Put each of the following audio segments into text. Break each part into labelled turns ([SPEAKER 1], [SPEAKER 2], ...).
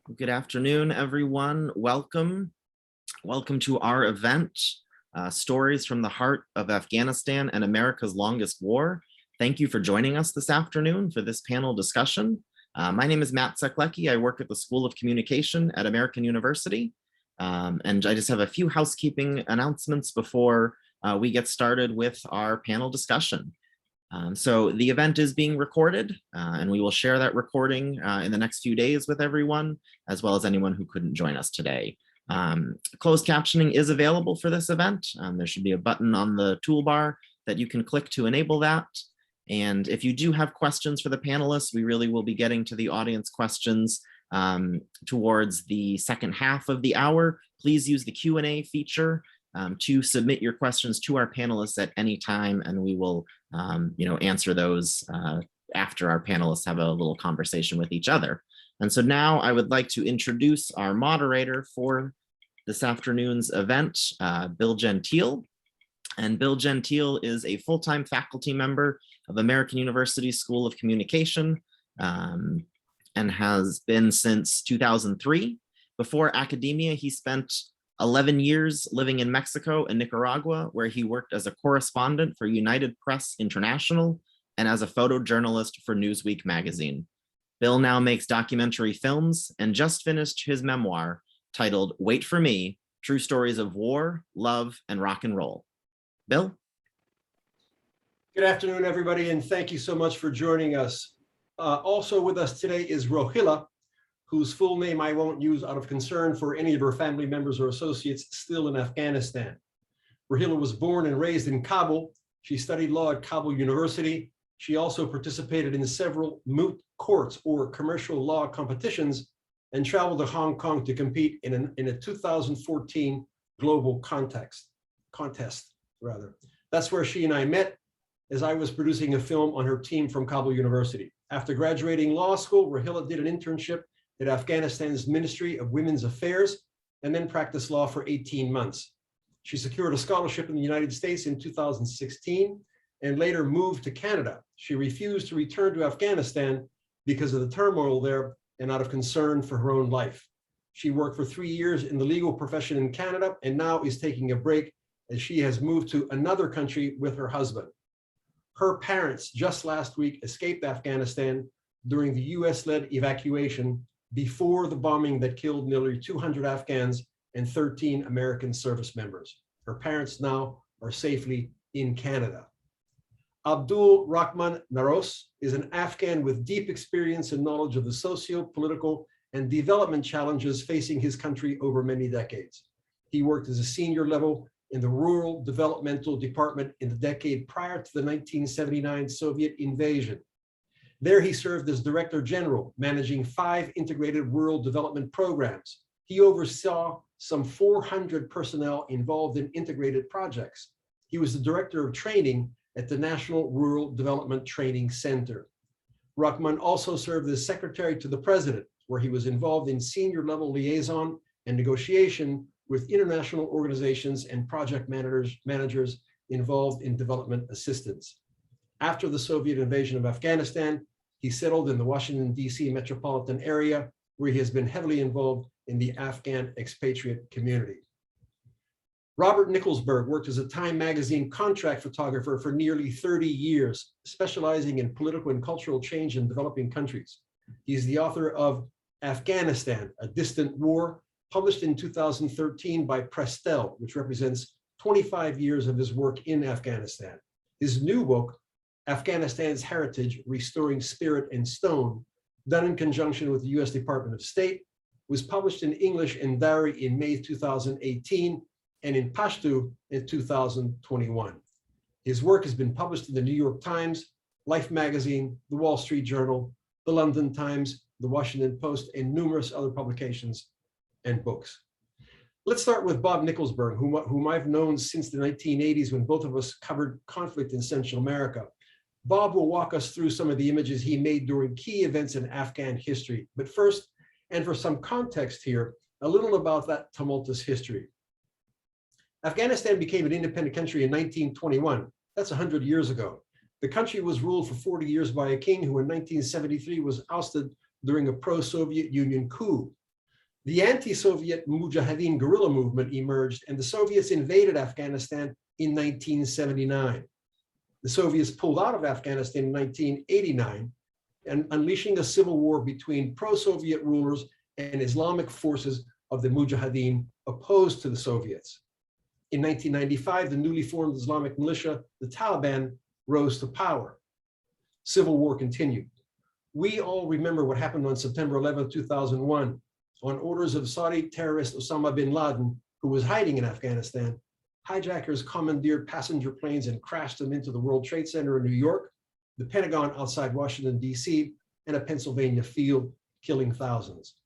[SPEAKER 1] Good afternoon, everyone. Welcome. Welcome to our event, Stories from the Heart of Afghanistan and America's Longest War. Thank you for joining us this afternoon for this panel discussion. My name is Matt Seklecki. I work at the School of Communication at American University. And I just have a few housekeeping announcements before we get started with our panel discussion. So the event is being recorded, and we will share that recording in the next few days with everyone, as well as anyone who couldn't join us today. Closed captioning is available for this event. There should be a button on the toolbar that you can click to enable that. And if you do have questions for the panelists, we really will be getting to the audience questions towards the second half of the hour. Please use the Q&A feature to submit your questions to our panelists at any time, and we will answer those after our panelists have a little conversation with each other. And so now I would like to introduce our moderator for this afternoon's event, Bill Gentile. And Bill Gentile is a full-time faculty member of American University School of Communication and has been since 2003. Before academia, he spent 11 years living in Mexico and Nicaragua, where he worked as a correspondent for United Press International and as a photojournalist for Newsweek magazine. Bill now makes documentary films and just finished his memoir titled Wait for Me, True Stories of War, Love, and Rock and Roll. Bill?
[SPEAKER 2] Good afternoon, everybody, and thank you so much for joining us. Also with us today is Rohilla, whose full name I won't use out of concern for any of her family members or associates still in Afghanistan. Rohilla was born and raised in Kabul. She studied law at Kabul University. She also participated in several moot courts or commercial law competitions and traveled to Hong Kong to compete in a 2014 global contest. That's where she and I met as I was producing a film on her team from Kabul University. After graduating law school, Rohilla did an internship at Afghanistan's Ministry of Women's Affairs and then practiced law for 18 months. She secured a scholarship in the United States in 2016 and later moved to Canada. She refused to return to Afghanistan because of the turmoil there and out of concern for her own life. She worked for 3 years in the legal profession in Canada and now is taking a break as she has moved to another country with her husband. Her parents just last week escaped Afghanistan during the US-led evacuation before the bombing that killed nearly 200 Afghans and 13 American service members. Her parents now are safely in Canada. Abdul Rahman Naros is an Afghan with deep experience and knowledge of the socio-political and development challenges facing his country over many decades. He worked as a senior level in the Rural Developmental Department in the decade prior to the 1979 Soviet invasion. There he served as Director General, managing 5 integrated rural development programs. He oversaw some 400 personnel involved in integrated projects. He was the Director of Training at the National Rural Development Training Center. Rahman also served as Secretary to the President, where he was involved in senior level liaison and negotiation with international organizations and project managers involved in development assistance. After the Soviet invasion of Afghanistan, he settled in the Washington, D.C. metropolitan area, where he has been heavily involved in the Afghan expatriate community. Robert Nicholsberg worked as a Time magazine contract photographer for nearly 30 years, specializing in political and cultural change in developing countries. He's the author of Afghanistan, A Distant War, published in 2013 by Prestel, which represents 25 years of his work in Afghanistan. His new book, Afghanistan's Heritage, Restoring Spirit and Stone, done in conjunction with the US Department of State, was published in English and Dari in May 2018 and in Pashto in 2021. His work has been published in the New York Times, Life magazine, the Wall Street Journal, the London Times, the Washington Post, and numerous other publications and books. Let's start with Bob Nicholsberg, whom I've known since the 1980s when both of us covered conflict in Central America. Bob will walk us through some of the images he made during key events in Afghan history. But first, and for some context here, a little about that tumultuous history. Afghanistan became an independent country in 1921. That's 100 years ago. The country was ruled for 40 years by a king who in 1973 was ousted during a pro-Soviet Union coup. The anti-Soviet Mujahideen guerrilla movement emerged, and the Soviets invaded Afghanistan in 1979. The Soviets pulled out of Afghanistan in 1989, and unleashing a civil war between pro-Soviet rulers and Islamic forces of the Mujahideen opposed to the Soviets. In 1995, the newly formed Islamic militia, the Taliban, rose to power. Civil war continued. We all remember what happened on September 11, 2001. On orders of Saudi terrorist Osama bin Laden, who was hiding in Afghanistan, hijackers commandeered passenger planes and crashed them into the World Trade Center in New York, the Pentagon outside Washington, D.C., and a Pennsylvania field, killing thousands.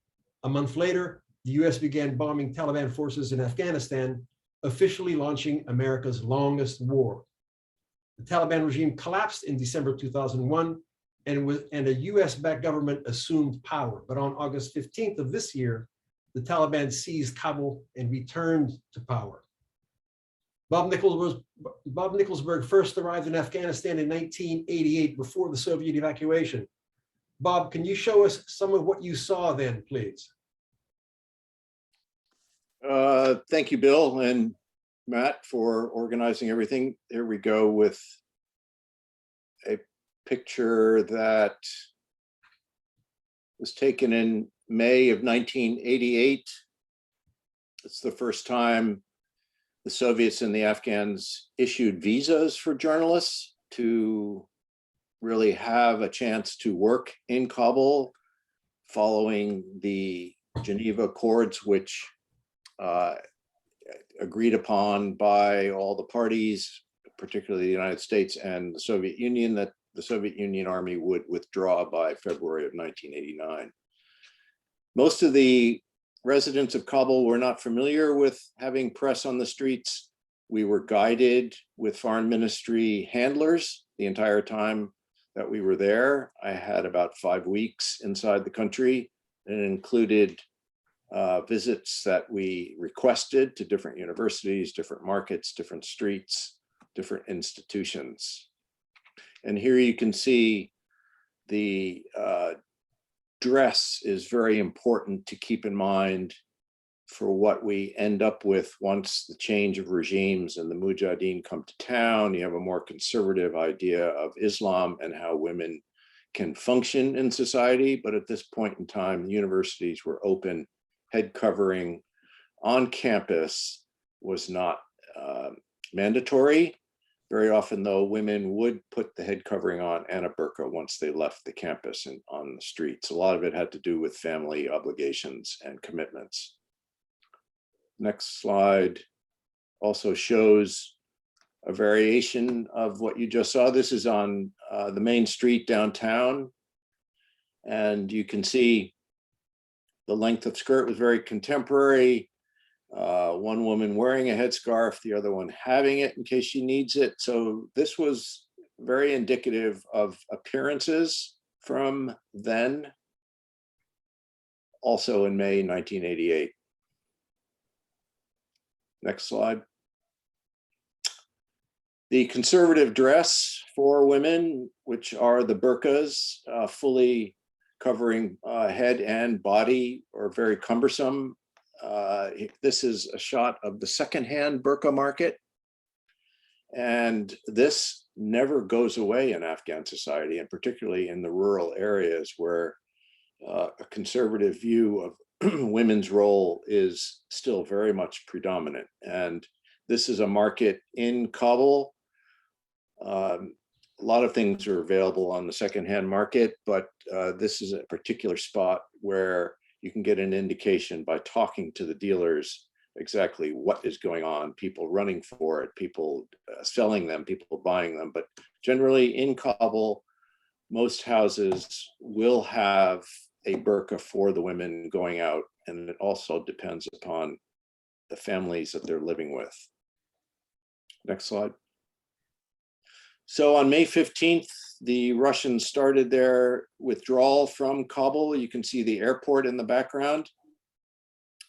[SPEAKER 2] A month later, the US began bombing Taliban forces in Afghanistan, officially launching America's longest war. The Taliban regime collapsed in December 2001, and a US-backed government assumed power. But on August 15th of this year, the Taliban seized Kabul and returned to power. Bob Nicholsberg first arrived in Afghanistan in 1988 before the Soviet evacuation. Bob, can you show us some of what you saw then, please?
[SPEAKER 3] Thank you, Bill and Matt, for organizing everything. Here we go with a picture that was taken in May of 1988. It's the first time the Soviets and the Afghans issued visas for journalists to really have a chance to work in Kabul following the Geneva Accords, which agreed upon by all the parties, particularly the United States and the Soviet Union, that the Soviet Union Army would withdraw by February of 1989. Most of the residents of Kabul were not familiar with having press on the streets. We were guided with foreign ministry handlers the entire time that we were there. I had about 5 weeks inside the country, and it included visits that we requested to different universities, different markets, different streets, different institutions. And here you can see the dress is very important to keep in mind for what we end up with once the change of regimes and the Mujahideen come to town. You have a more conservative idea of Islam and how women can function in society. But at this point in time, the universities were open. Head covering on campus was not mandatory. Very often, though, women would put the head covering on and a burqa once they left the campus and on the streets. A lot of it had to do with family obligations and commitments. Next slide also shows a variation of what you just saw. This is on the main street downtown. And you can see the length of skirt was very contemporary. One woman wearing a headscarf, the other one having it in case she needs it. So this was very indicative of appearances from then, also in May 1988. Next slide. The conservative dress for women, which are the burqas, fully covering head and body, are very cumbersome. This is a shot of the secondhand burqa market. And this never goes away in Afghan society, and particularly in the rural areas where a conservative view of women's role is still very much predominant. And this is a market in Kabul. A lot of things are available on the secondhand market, but this is a particular spot where you can get an indication by talking to the dealers exactly what is going on, people running for it, people selling them, people buying them. But generally in Kabul, most houses will have a burqa for the women going out, and it also depends upon the families that they're living with. Next slide. So on May 15th, the Russians started their withdrawal from Kabul. You can see the airport in the background.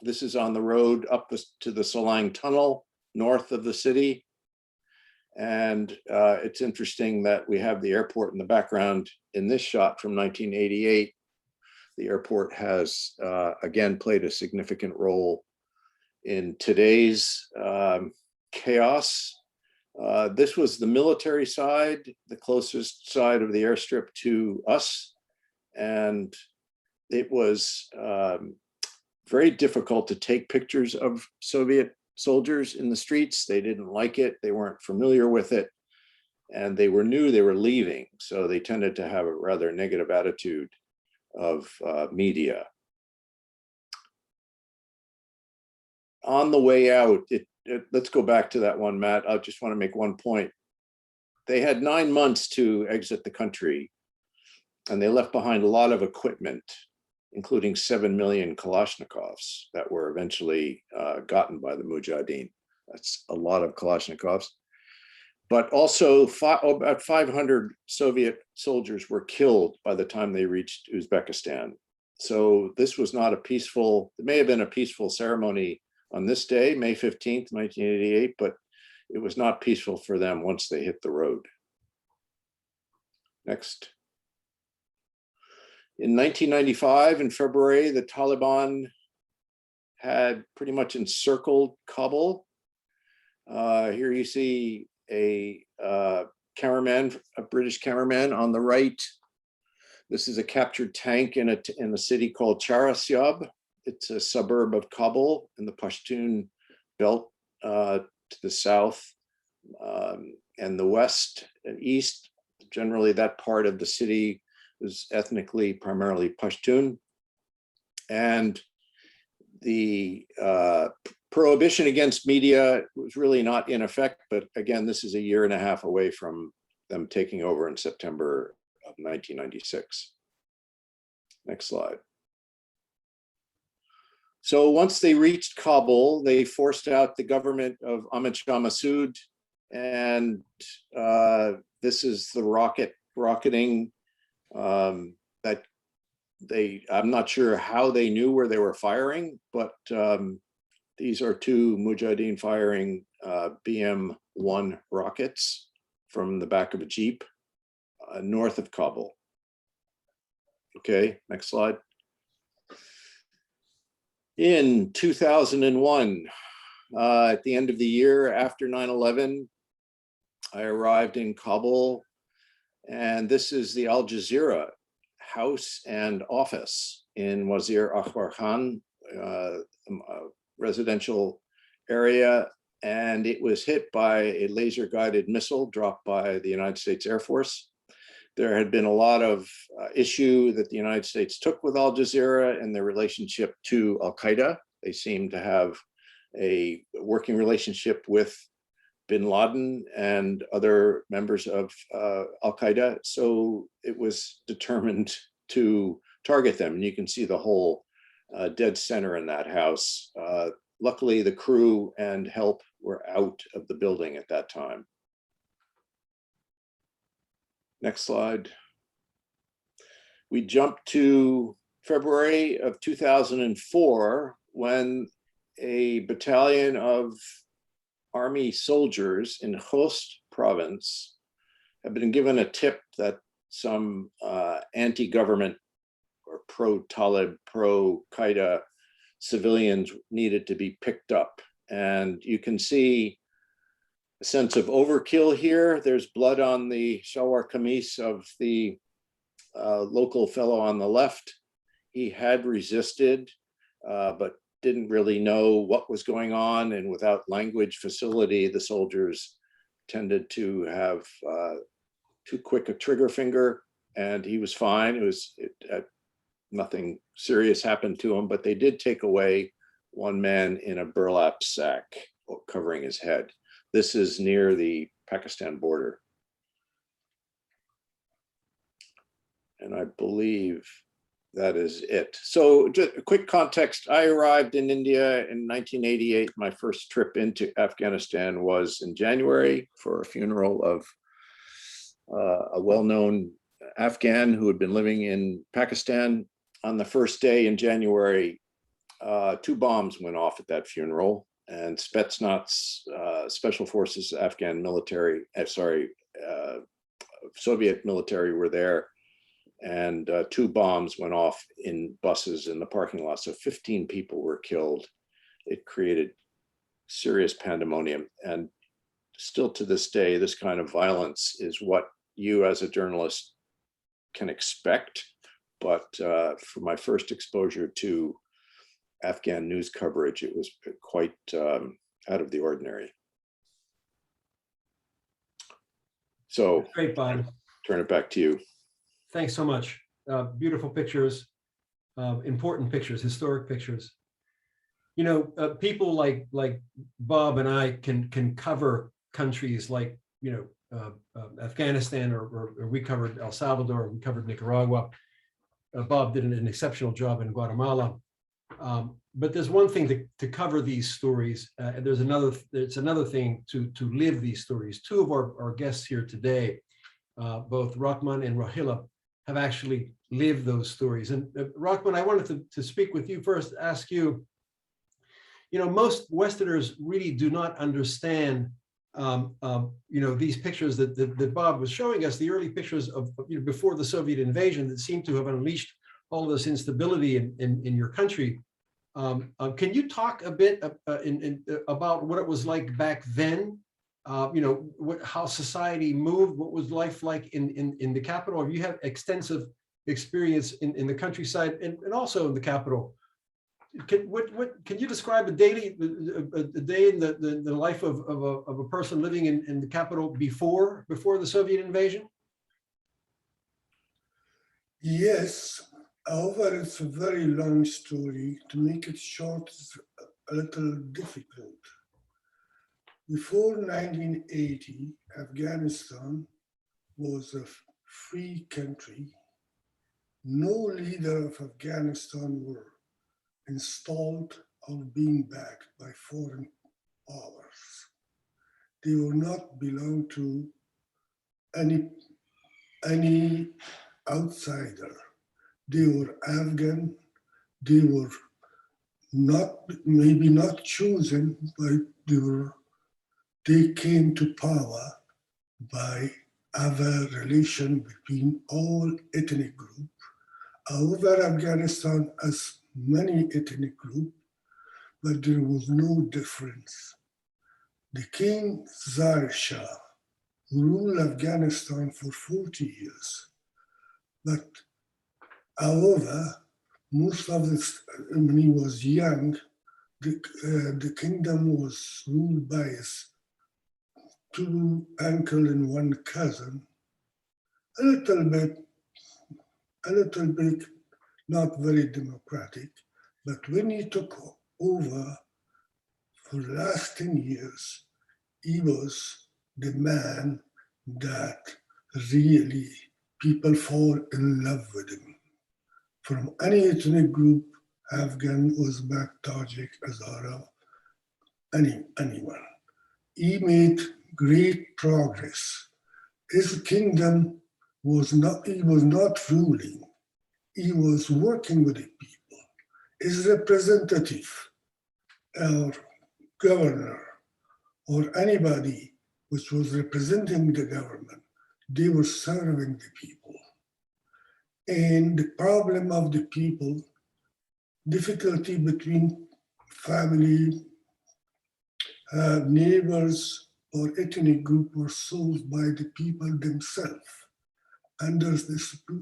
[SPEAKER 3] This is on the road up to the Salang Tunnel, north of the city. And it's interesting that we have the airport in the background in this shot from 1988. The airport has, again, played a significant role in today's chaos. This was the military side, the closest side of the airstrip to us. And it was very difficult to take pictures of Soviet soldiers in the streets. They didn't like it. They weren't familiar with it. And they knew they were leaving. So they tended to have a rather negative attitude of media. On the way out, let's go back to that one, Matt. I just want to make one point. They had 9 months to exit the country, and they left behind a lot of equipment, including 7 million Kalashnikovs that were eventually gotten by the Mujahideen. That's a lot of Kalashnikovs. But also about 500 Soviet soldiers were killed by the time they reached Uzbekistan. So this was not a peaceful, it may have been a peaceful ceremony on this day, May 15th, 1988, but it was not peaceful for them once they hit the road. Next. In 1995, in February, the Taliban had pretty much encircled Kabul. Here you see a cameraman, a British cameraman on the right. This is a captured tank in a city called Charasyab. It's a suburb of Kabul in the Pashtun belt to the south and the west and east. Generally, that part of the city was ethnically primarily Pashtun. And the prohibition against media was really not in effect, but again, this is a year and a half away from them taking over in September of 1996. Next slide. So once they reached Kabul, they forced out the government of Ahmad Shah Massoud, and this is the rocketing that I'm not sure how they knew where they were firing, but these are two Mujahideen firing BM-1 rockets from the back of a Jeep north of Kabul. Okay, next slide. In 2001, at the end of the year after 9/11, I arrived in Kabul, and this is the Al Jazeera house and office in Wazir Akbar Khan residential area, and it was hit by a laser-guided missile dropped by the United States Air Force. There had been a lot of issue that the United States took with Al Jazeera and their relationship to Al-Qaeda. They seemed to have a working relationship with bin Laden and other members of Al-Qaeda. So it was determined to target them. And you can see the whole dead center in that house. Luckily, the crew and help were out of the building at that time. Next slide. We jump to February of 2004, when a battalion of army soldiers in Khost province have been given a tip that some anti-government or pro-Talib, pro-Qaeda civilians needed to be picked up. And you can see a sense of overkill here. There's blood on the shalwar kameez of the local fellow on the left. He had resisted, but didn't really know what was going on. And without language facility, the soldiers tended to have too quick a trigger finger, and he was fine. Nothing serious happened to him, but they did take away one man in a burlap sack covering his head. This is near the Pakistan border. And I believe that is it. So just a quick context. I arrived in India in 1988. My first trip into Afghanistan was in January for a funeral of a well-known Afghan who had been living in Pakistan. On the first day in January, 2 bombs went off at that funeral, and Spetsnaz, Special Forces Afghan military, Soviet military were there. and 2 bombs went off in buses in the parking lot. So 15 people were killed. It created serious pandemonium. And still to this day, this kind of violence is what you as a journalist can expect. But for my first exposure to Afghan news coverage, it was quite out of the ordinary. So
[SPEAKER 2] Great, Bob.
[SPEAKER 3] turn it back to you.
[SPEAKER 2] Thanks so much. Beautiful pictures, important pictures, historic pictures. You know, people like Bob and I can cover countries like, you know, Afghanistan, or we covered El Salvador, we covered Nicaragua. Bob did an exceptional job in Guatemala. But there's one thing to cover these stories, and there's another thing to live these stories. 2 of our guests here today, both Rahman and Rohilla, have actually lived those stories. And Rahman, I wanted to speak with you first, ask you, you know, most Westerners really do not understand, you know, these pictures that Bob was showing us, the early pictures of, you know, before the Soviet invasion that seem to have unleashed all of this instability in your country. Can you talk a bit about what it was like back then? You know, how society moved, what was life like in the capital? You have extensive experience in the countryside and also in the capital. Can you describe a day in the life of a person living in the capital before the Soviet invasion?
[SPEAKER 4] Yes, however, it's a very long story. To make it short, it's a little difficult. Before 1980, Afghanistan was a free country. No leader of Afghanistan were installed or being backed by foreign powers. They will not belong to any outsider. They were Afghan. They were maybe not chosen, but they came to power by other relation between all ethnic groups. However, Afghanistan has many ethnic groups, but there was no difference. The King Zahir Shah ruled Afghanistan for 40 years. But however, most of this, when he was young, the kingdom was ruled by his 2 uncles and 1 cousin. A little bit not very democratic, but when he took over for the last 10 years, he was the man that really people fall in love with him. From any ethnic group, Afghan, Uzbek, Tajik, Hazara, anyone. He made great progress. His kingdom he was not ruling. He was working with the people. His representative or governor or anybody which was representing the government, they were serving the people. And the problem of the people, difficulty between family, neighbors, or ethnic group were solved by the people themselves under the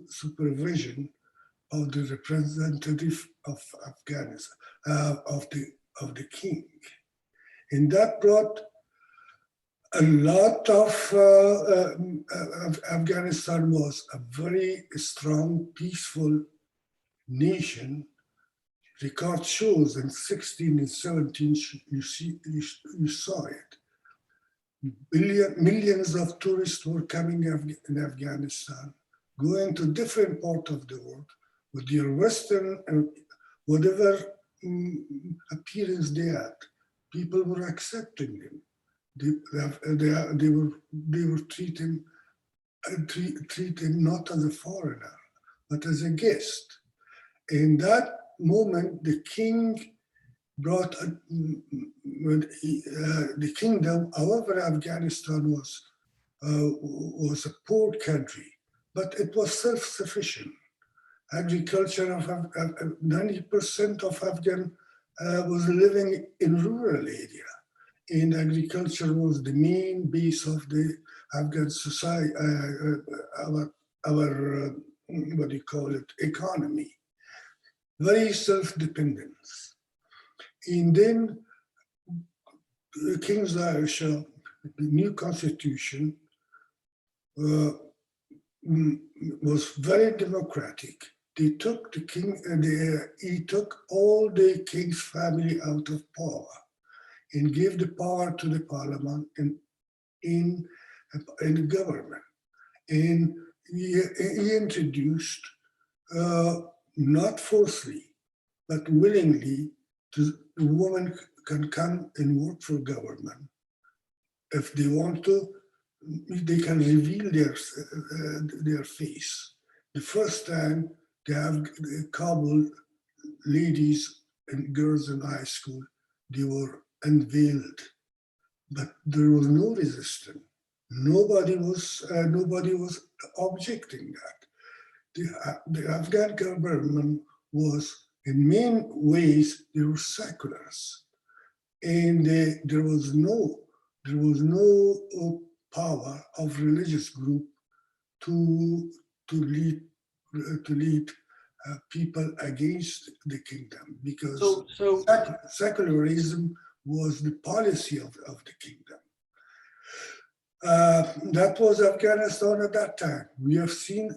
[SPEAKER 4] supervision of the representative of Afghanistan, of the king. And that brought a lot of Afghanistan was a very strong, peaceful nation. Record shows in 16 and 17, you saw it. Millions of tourists were coming in Afghanistan, going to different parts of the world with their Western and whatever appearance they had. People were accepting them. They were treated not as a foreigner, but as a guest. In that moment, the king brought the kingdom. However, Afghanistan was a poor country. but it was self-sufficient. Agriculture of 90% of Afghan was living in rural area, and agriculture was the main base of the Afghan society, our what do you call it, economy. Very self-dependence. And then King Zahir Shah, the new constitution, was very democratic. They took the king, he took all the king's family out of power and gave the power to the parliament and in the government. And he introduced, not forcefully, but willingly, the woman can come and work for government. If they want to, they can reveal their face. The first time they have the Kabul ladies and girls in high school, they were unveiled, but there was no resistance. Nobody was objecting that. The Afghan government was, in main ways, they were seculars, and there was no power of religious group to lead people against the kingdom, because secularism was the policy of the kingdom. That was Afghanistan at that time. You have seen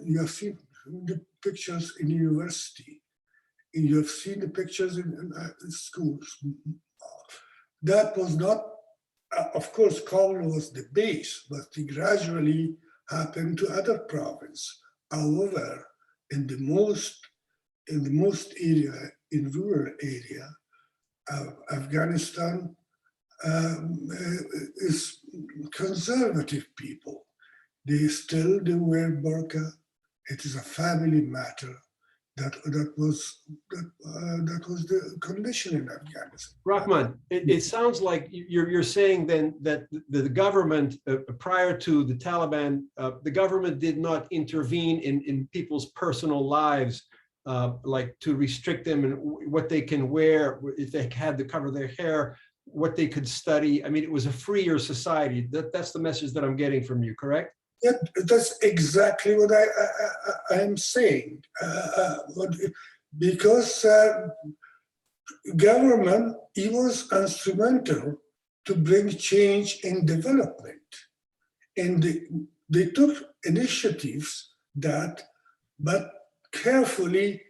[SPEAKER 4] the pictures in university, and you have seen the pictures in schools. That was not, of course, Kabul was the base, but it gradually happened to other provinces. However, in the most area, in rural area, Afghanistan is conservative people. They wear burqa. It is a family matter. That was the condition in Afghanistan.
[SPEAKER 2] Rahman, it sounds like you're saying then that the government, prior to the Taliban, the government did not intervene in people's personal lives, like to restrict them and what they can wear, if they had to cover their hair, what they could study. I mean, it was a freer society. That's the message that I'm getting from you, correct?
[SPEAKER 4] Yeah, that's exactly what I am saying. Because government, it was instrumental to bring change and development. And they took initiatives but carefully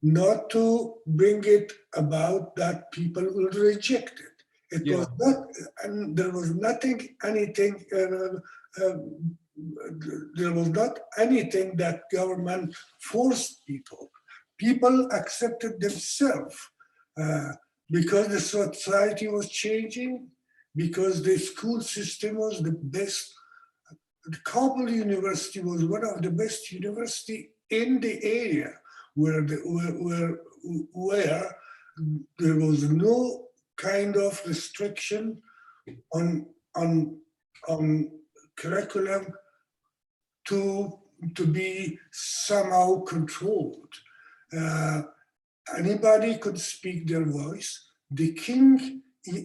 [SPEAKER 4] not to bring it about that people will reject it. It was not, and there was anything that government forced people. People accepted themselves because the society was changing, because the school system was the best. The Kabul University was one of the best university in the area where there was no kind of restriction on curriculum to be somehow controlled. Anybody could speak their voice. The king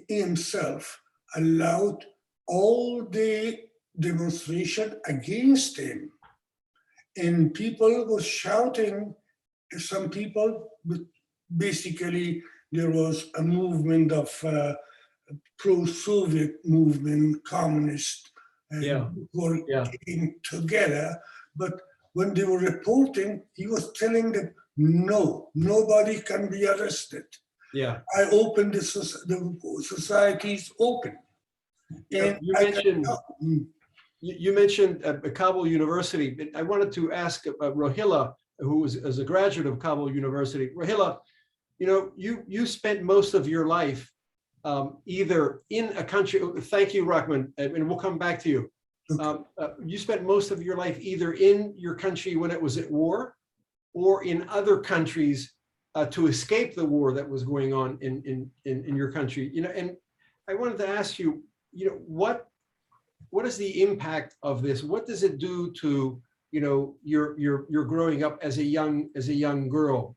[SPEAKER 4] himself allowed all the demonstration against him. And people were shouting, some people, but basically there was a movement of pro-Soviet movement, communist, were getting together. But when they were reporting, he was telling them, no, nobody can be arrested.
[SPEAKER 2] Yeah.
[SPEAKER 4] I opened the societies open. And
[SPEAKER 2] you mentioned Kabul University. I wanted to ask Rohilla, who is a graduate of Kabul University. Rohilla, you spent most of your life either in a country, thank you, Rahman, and we'll come back to you. You spent most of your life either in your country when it was at war or in other countries to escape the war that was going on in your country. And I wanted to ask you, what is the impact of this? What does it do to you're growing up as a young girl.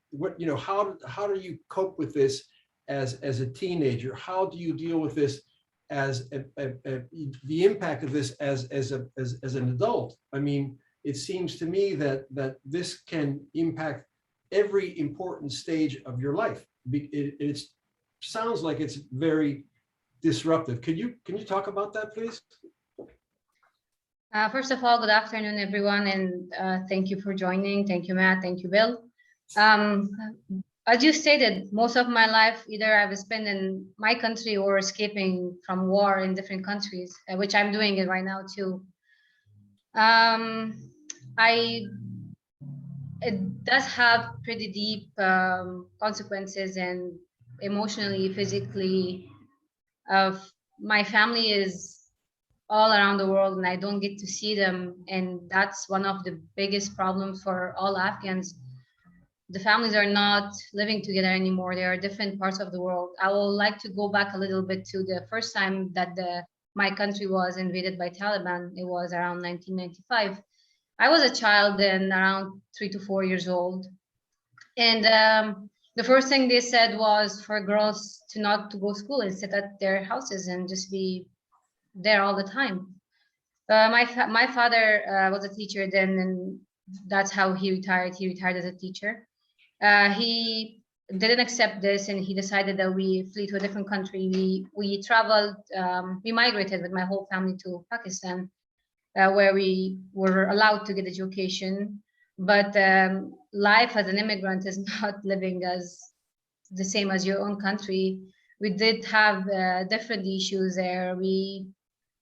[SPEAKER 2] How do you cope with this as a teenager? How do you deal with this as the impact of this as an adult? I mean, it seems to me that this can impact every important stage of your life. It sounds like it's very disruptive. Can you talk about that, please?
[SPEAKER 5] First of all, good afternoon, everyone, and thank you for joining. Thank you, Matt. Thank you, Bill. As you stated, most of my life, either I've spent in my country or escaping from war in different countries, which I'm doing it right now too. It does have pretty deep consequences, and emotionally, physically. My family is all around the world, and I don't get to see them, and that's one of the biggest problems for all Afghans. The families are not living together anymore. They are different parts of the world. I would like to go back a little bit to the first time that my country was invaded by Taliban. It was around 1995. I was a child then, around 3 to 4 years old, and the first thing they said was for girls to not to go to school and sit at their houses and just be there all the time. My father was a teacher then, and that's how he retired. He retired as a teacher. He didn't accept this, and he decided that we flee to a different country. We traveled, we migrated with my whole family to Pakistan, where we were allowed to get education. But life as an immigrant is not living as the same as your own country. We did have different issues there.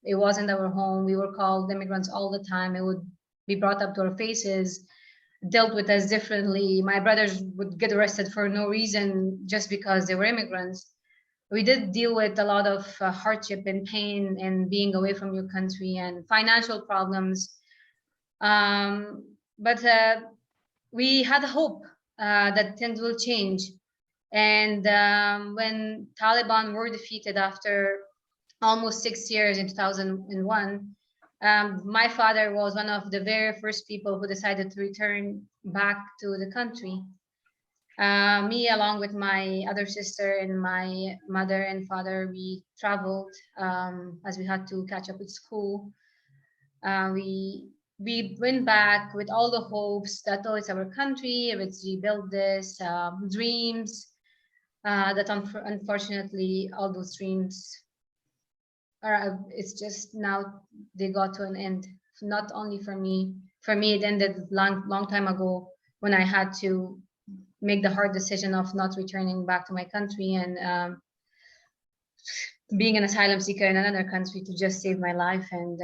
[SPEAKER 5] It wasn't our home. We were called immigrants all the time. It would be brought up to our faces, dealt with us differently. My brothers would get arrested for no reason just because they were immigrants. We did deal with a lot of hardship and pain and being away from your country and financial problems. But we had hope that things will change. And when Taliban were defeated after almost 6 years in 2001, my father was one of the very first people who decided to return back to the country. Me, along with my other sister and my mother and father, we traveled as we had to catch up with school. We went back with all the hopes that, oh, it's our country, let's rebuild this, dreams, that unfortunately all those dreams it's just now they got to an end. Not only for me it ended long time ago when I had to make the hard decision of not returning back to my country and being an asylum seeker in another country to just save my life and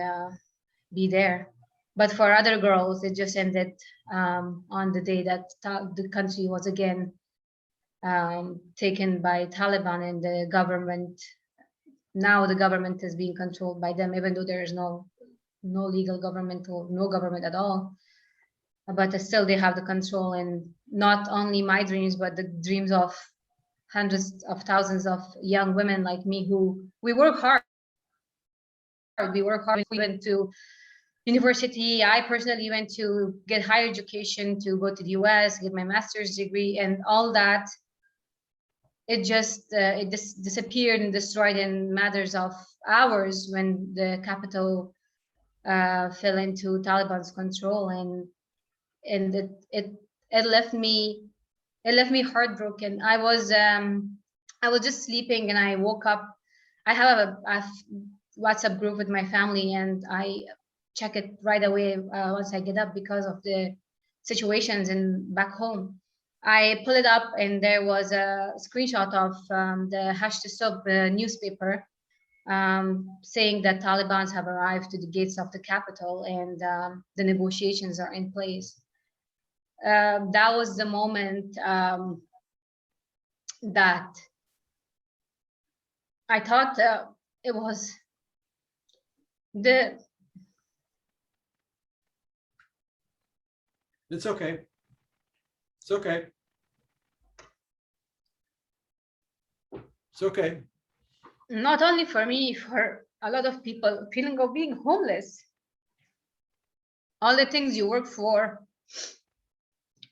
[SPEAKER 5] be there. But for other girls, it just ended on the day that the country was again taken by Taliban, and the government, now the government is being controlled by them, even though there is no legal government or no government at all. But still they have the control, and not only my dreams, but the dreams of hundreds of thousands of young women like me who we work hard. We went to university. I personally went to get higher education, to go to the US, get my master's degree, and all that. It just disappeared and destroyed in matters of hours when the capital fell into Taliban's control, and it left me heartbroken. I was just sleeping and I woke up. I have a WhatsApp group with my family, and I check it right away once I get up because of the situations in back home. I pull it up, and there was a screenshot of the Hashd-e-Sob newspaper saying that Taliban have arrived to the gates of the capital, and the negotiations are in place. That was the moment that I thought it was the.
[SPEAKER 2] It's okay. It's okay. It's okay.
[SPEAKER 5] Not only for me, for a lot of people, feeling of being homeless. all the things you work for,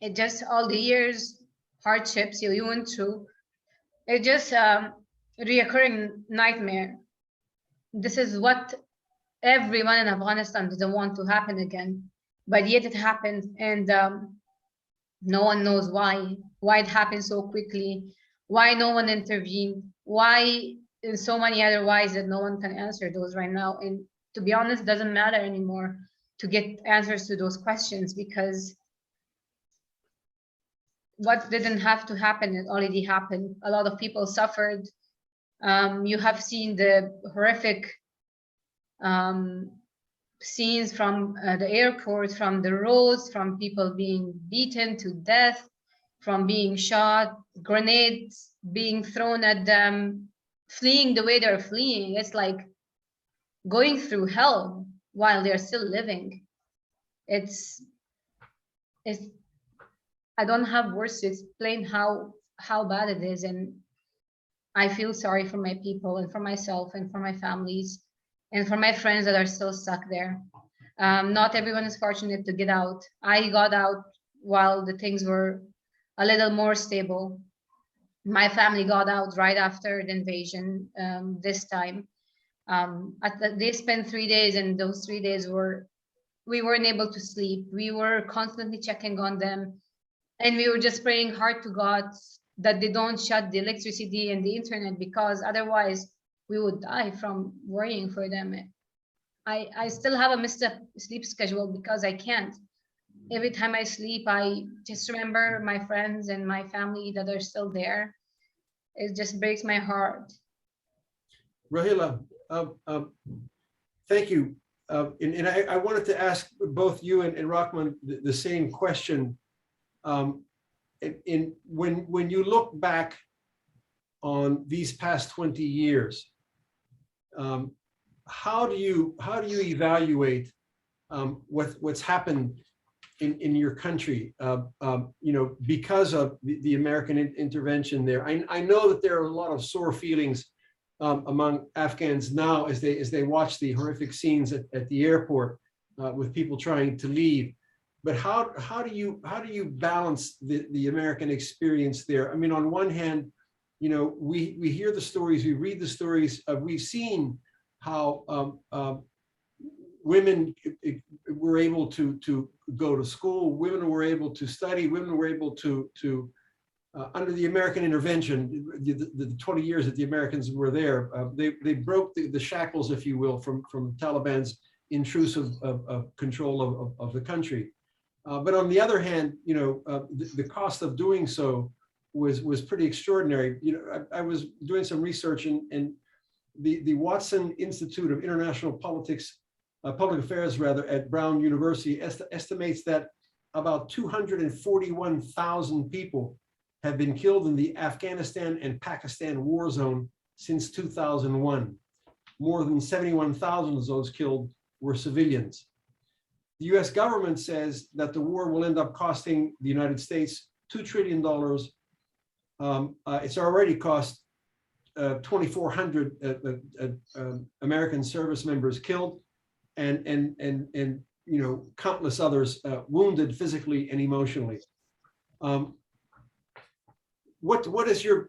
[SPEAKER 5] it just all the years, hardships you went through, it just reoccurring nightmare. This is what everyone in Afghanistan doesn't want to happen again, but yet it happened, and no one knows why it happened so quickly, why no one intervened, why in so many other ways that no one can answer those right now. And to be honest, it doesn't matter anymore to get answers to those questions, because what didn't have to happen, it already happened. A lot of people suffered. You have seen the horrific scenes from the airport, from the roads, from people being beaten to death, from being shot, grenades being thrown at them, fleeing the way they're fleeing. It's like going through hell while they're still living. It's I don't have words to explain how bad it is, and I feel sorry for my people and for myself and for my families and for my friends that are still stuck there. Not everyone is fortunate to get out. I got out while the things were a little more stable. My family got out right after the invasion this time. They spent 3 days, and those 3 days we weren't able to sleep. We were constantly checking on them, and we were just praying hard to God that they don't shut the electricity and the internet, because otherwise we would die from worrying for them. I still have a messed up sleep schedule because I can't. Every time I sleep, I just remember my friends and my family that are still there. It just breaks my heart.
[SPEAKER 2] Rahila, thank you. And I wanted to ask both you and Rahman the same question. When you look back on these past 20 years, how do you evaluate what's happened in your country, because of the American intervention there? I know that there are a lot of sore feelings among Afghans now as they watch the horrific scenes at the airport with people trying to leave. But how do you balance the American experience there? I mean, on one hand, we hear the stories, we read the stories, we've seen how women were able to go to school, women were able to study, women were able to under the American intervention, the 20 years that the Americans were there, they broke the shackles, if you will, from Taliban's intrusive control of the country. But on the other hand, the cost of doing so was pretty extraordinary. I was doing some research, and the Watson Institute of International Politics, Public Affairs rather, at Brown University estimates that about 241,000 people have been killed in the Afghanistan and Pakistan war zone since 2001. More than 71,000 of those killed were civilians. The US government says that the war will end up costing the United States $2 trillion. It's already cost 2,400 American service members killed, and countless others wounded physically and emotionally. What is your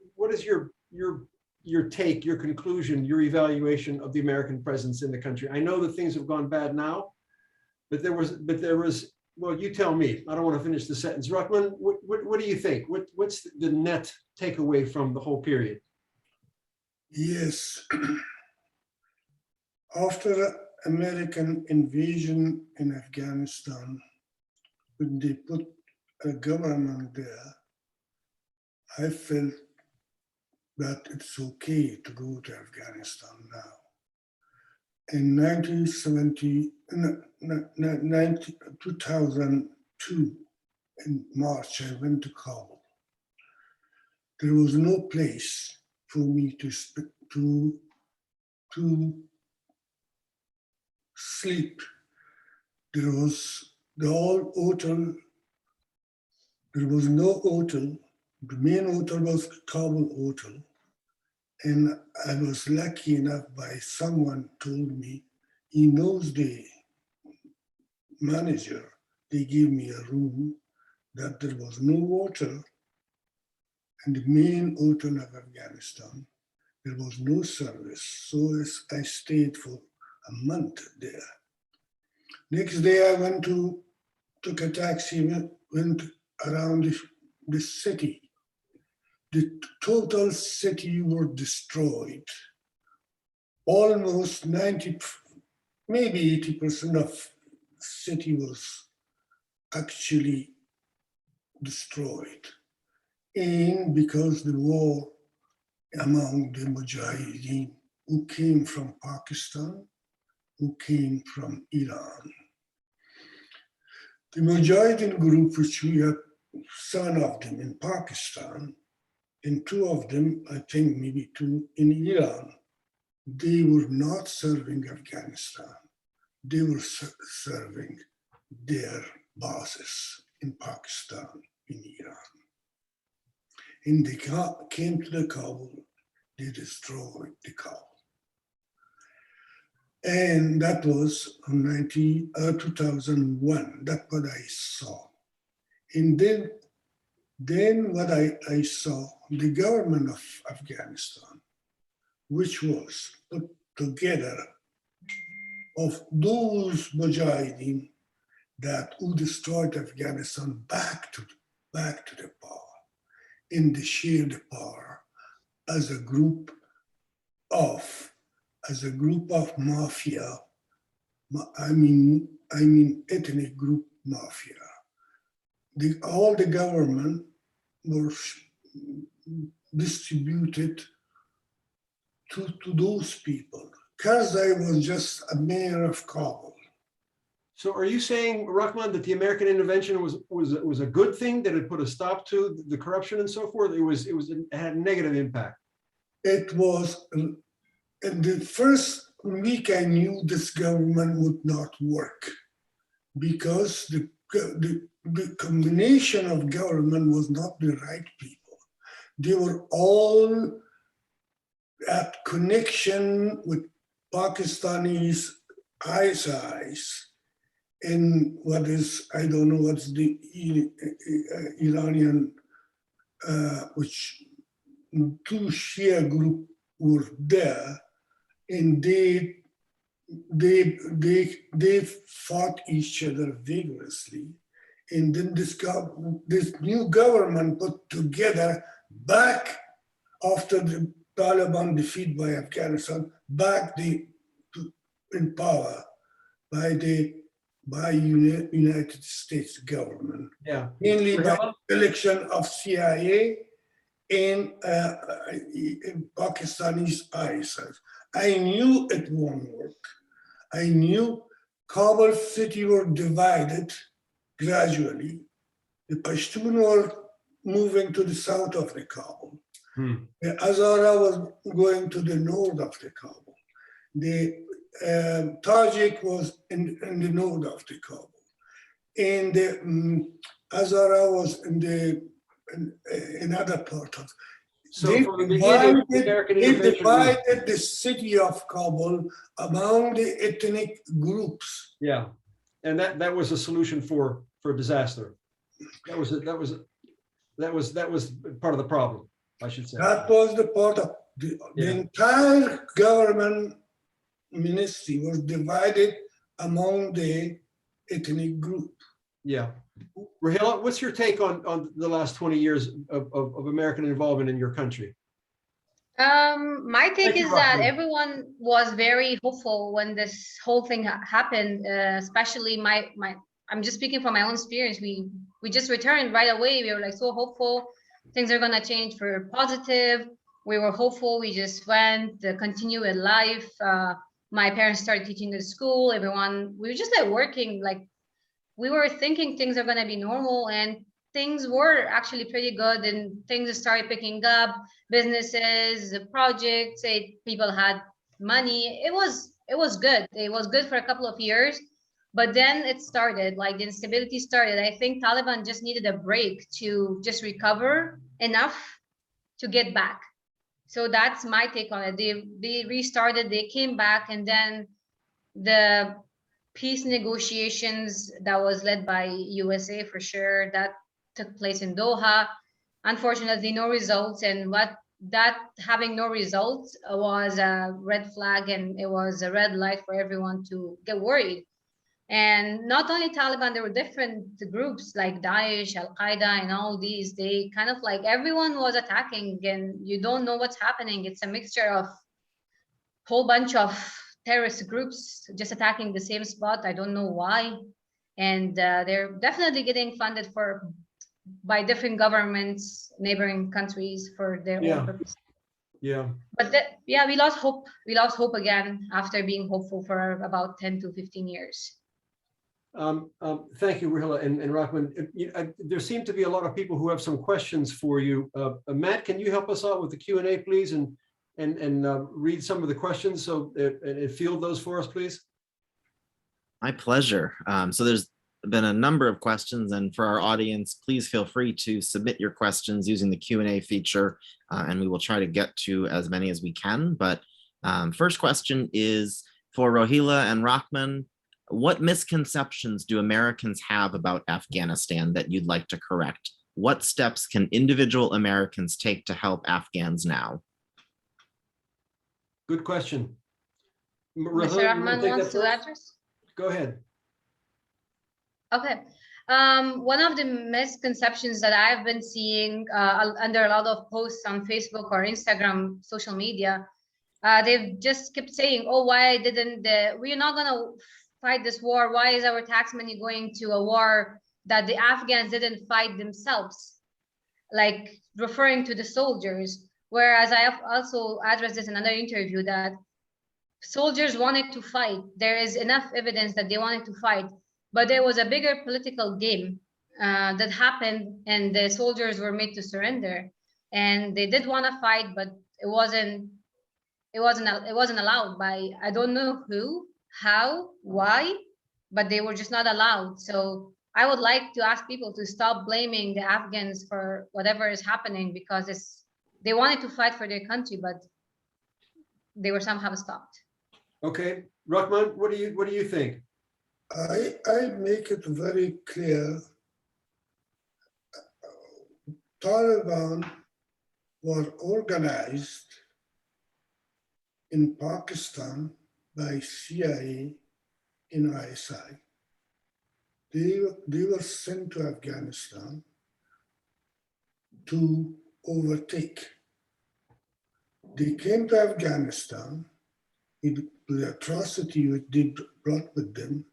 [SPEAKER 2] take, your conclusion, your evaluation of the American presence in the country? I know that things have gone bad now, but there was, well, you tell me. I don't want to finish the sentence. Rahman, what do you think? What's the net takeaway from the whole period?
[SPEAKER 4] Yes. After American invasion in Afghanistan, when they put a government there, I felt that it's okay to go to Afghanistan now. In 2002, in March, I went to Kabul. There was no place for me to sleep. There was no hotel. The main hotel was Kabul Hotel. And I was lucky enough by someone told me he knows the manager, they gave me a room that there was no water in the main hotel of Afghanistan. There was no service, so I stayed for a month there. Next day, I took a taxi, went around the city. The total city was destroyed. Almost 90, maybe 80% of city was actually destroyed. And because the war among the Mujahideen who came from Pakistan, who came from Iran. The Mujahideen group, which we have 7 of them in Pakistan, and 2 of them, I think maybe 2 in Iran, they were not serving Afghanistan. They were serving their bosses in Pakistan, in Iran. And they came to the Kabul, they destroyed the Kabul. And that was in 2001, that's what I saw. And then what I saw, the government of Afghanistan, which was put together of those Mujahideen who destroyed Afghanistan back to the power, and they shared the power as a group of mafia. I mean ethnic group mafia. All the government were distributed to those people. Karzai was just a mayor of Kabul.
[SPEAKER 2] So are you saying, Rahman, that the American intervention was a good thing, that it put a stop to the corruption and so forth? It had a negative impact.
[SPEAKER 4] It was, in the first week I knew this government would not work because the combination of government was not the right people. They were all at connection with Pakistanis, ISIS, and what is, I don't know what's the Iranian, which 2 Shia group were there, and they fought each other vigorously. And then this new government put together back after the Taliban defeat by Afghanistan, back in power by United States government.
[SPEAKER 2] Yeah.
[SPEAKER 4] Mainly by election of CIA and Pakistanis ISIS. I knew it won't work. I knew Kabul city were divided gradually. The Pashtun were moving to the south of the Kabul. The Hazara was going to the north of the Kabul. The Tajik was in the north of the Kabul. And the Hazara was in another part of.
[SPEAKER 2] So
[SPEAKER 4] They
[SPEAKER 2] from the beginning,
[SPEAKER 4] divided the city of Kabul among the ethnic groups.
[SPEAKER 2] Yeah, and that was a solution for disaster. That was part of the problem, I should say.
[SPEAKER 4] That was the part of the entire government ministry was divided among the ethnic group.
[SPEAKER 2] Yeah. Rahila, what's your take on the last 20 years of American involvement in your country?
[SPEAKER 5] My take is that
[SPEAKER 2] Rahman.
[SPEAKER 5] everyone was very hopeful when this whole thing happened, especially I'm just speaking from my own experience. We just returned right away. We were like so hopeful things are gonna change for positive. We were hopeful. We just went to continue with life. My parents started teaching at school. We were just like working, like we were thinking things are gonna be normal, and things were actually pretty good, and things started picking up. Businesses, projects, people had money. It was good. It was good for a couple of years, but then it started, like the instability started. I think Taliban just needed a break to just recover enough to get back. So that's my take on it. They restarted, they came back, and then peace negotiations that was led by USA for sure, that took place in Doha. Unfortunately, no results, and what that having no results was a red flag, and it was a red light for everyone to get worried. And not only Taliban, there were different groups like Daesh, Al Qaeda, and all these. They kind of like everyone was attacking, and you don't know what's happening. It's a mixture of whole bunch of terrorist groups just attacking the same spot. I don't know why. And they're definitely getting funded for by different governments, neighboring countries for their
[SPEAKER 2] Yeah.
[SPEAKER 5] own purpose.
[SPEAKER 2] Yeah.
[SPEAKER 5] But yeah, we lost hope. We lost hope again after being hopeful for about 10 to 15 years.
[SPEAKER 2] Thank you, Rahila and Rahman. There seem to be a lot of people who have some questions for you. Matt, can you help us out with the Q&A, please, and read some of the questions and field those for us, please?
[SPEAKER 1] My pleasure. So there's been a number of questions, and for our audience, please feel free to submit your questions using the Q&A feature, and we will try to get to as many as we can. But first question is for Rohila and Rahman. What misconceptions do Americans have about Afghanistan that you'd like to correct? What steps can individual Americans take to help Afghans now?
[SPEAKER 2] Good question.
[SPEAKER 5] Mr.
[SPEAKER 2] Rahila, you wanna
[SPEAKER 5] Rahman
[SPEAKER 2] take that
[SPEAKER 5] wants to
[SPEAKER 2] first?
[SPEAKER 5] address?
[SPEAKER 2] Go ahead.
[SPEAKER 5] Okay. One of the misconceptions that I've been seeing under a lot of posts on Facebook or Instagram, social media, they've just kept saying, oh, why didn't we're not going to fight this war? Why is our tax money going to a war that the Afghans didn't fight themselves? Like referring to the soldiers. Whereas I have also addressed this in another interview that soldiers wanted to fight. There is enough evidence that they wanted to fight. But there was a bigger political game that happened, and the soldiers were made to surrender. And they did want to fight, but it wasn't allowed by I don't know who, how, why, but they were just not allowed. So I would like to ask people to stop blaming the Afghans for whatever is happening, because they wanted to fight for their country, but they were somehow stopped.
[SPEAKER 2] Okay, Rahman, what do you think?
[SPEAKER 4] I make it very clear. Taliban were organized in Pakistan by CIA and ISI. They were sent to Afghanistan to overtake. They came to Afghanistan with the atrocity which they brought with them,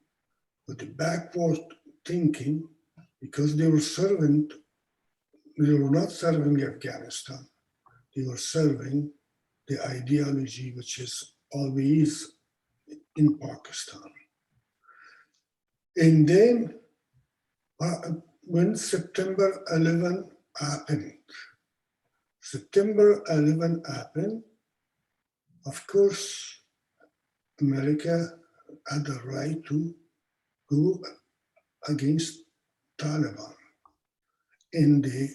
[SPEAKER 4] with the backward thinking, because they were not serving Afghanistan. They were serving the ideology which is always in Pakistan. And then when September 11 happened, of course, America had the right to go against Taliban, and they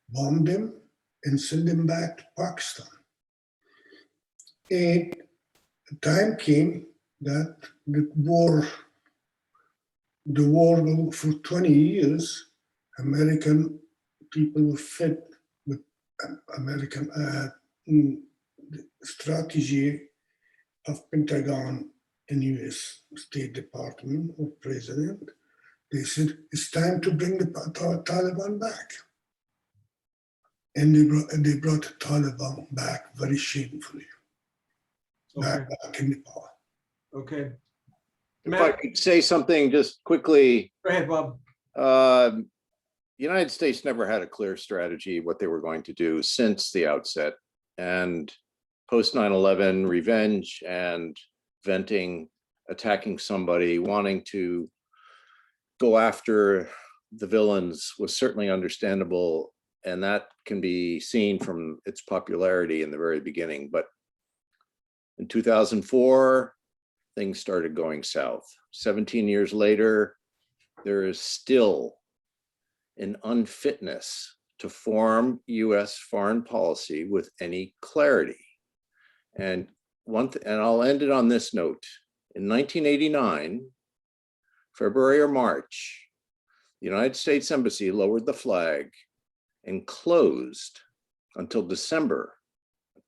[SPEAKER 4] bombed them and sent them back to Pakistan. And the time came that the war for 20 years, American people were fed with American strategy of Pentagon and US State Department or President. They said, it's time to bring the Taliban back. And they brought the Taliban back very shamefully,
[SPEAKER 2] Okay.
[SPEAKER 4] back in Nepal.
[SPEAKER 2] Okay.
[SPEAKER 3] If I could say something just quickly.
[SPEAKER 2] Go ahead, Bob.
[SPEAKER 3] The United States never had a clear strategy what they were going to do since the outset. And post 9/11, revenge and venting, attacking somebody, wanting to go after the villains was certainly understandable. And that can be seen from its popularity in the very beginning. But in 2004, things started going south. 17 years later, there is still an unfitness to form US foreign policy with any clarity. And I'll end it on this note. In 1989, February or March, the United States Embassy lowered the flag and closed until December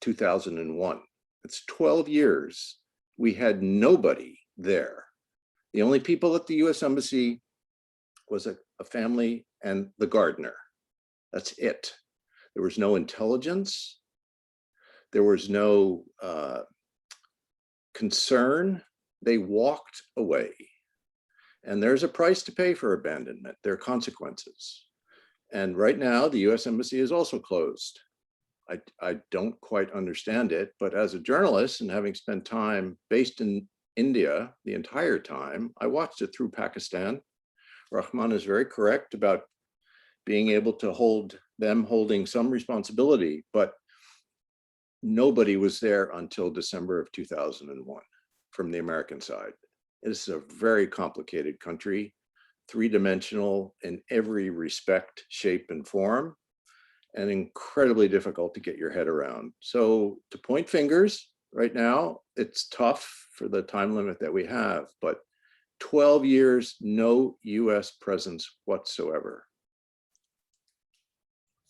[SPEAKER 3] 2001. It's 12 years. We had nobody there. The only people at the US Embassy was a family and the gardener. That's it. There was no intelligence. There was no concern. They walked away. And there's a price to pay for abandonment. There are consequences. And right now, the US Embassy is also closed. I don't quite understand it, but as a journalist and having spent time based in India the entire time, I watched it through Pakistan. Rahman is very correct about being able to hold them holding some responsibility, but nobody was there until December of 2001 from the American side. It is a very complicated country, three-dimensional in every respect, shape, and form, and incredibly difficult to get your head around. So to point fingers right now, it's tough for the time limit that we have, but 12 years, no US presence whatsoever.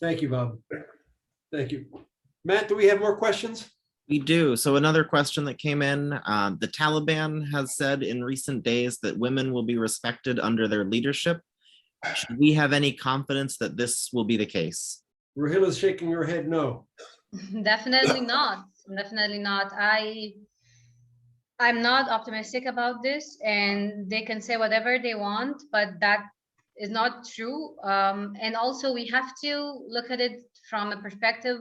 [SPEAKER 2] Thank you, Bob. Thank you. Matt, do we have more questions?
[SPEAKER 1] We do. So another question that came in, the Taliban has said in recent days that women will be respected under their leadership. Should we have any confidence that this will be the case?
[SPEAKER 2] Rahila is shaking her head no.
[SPEAKER 5] Definitely not. Definitely not. I'm not optimistic about this, and they can say whatever they want, but that is not true. And also, we have to look at it from a perspective.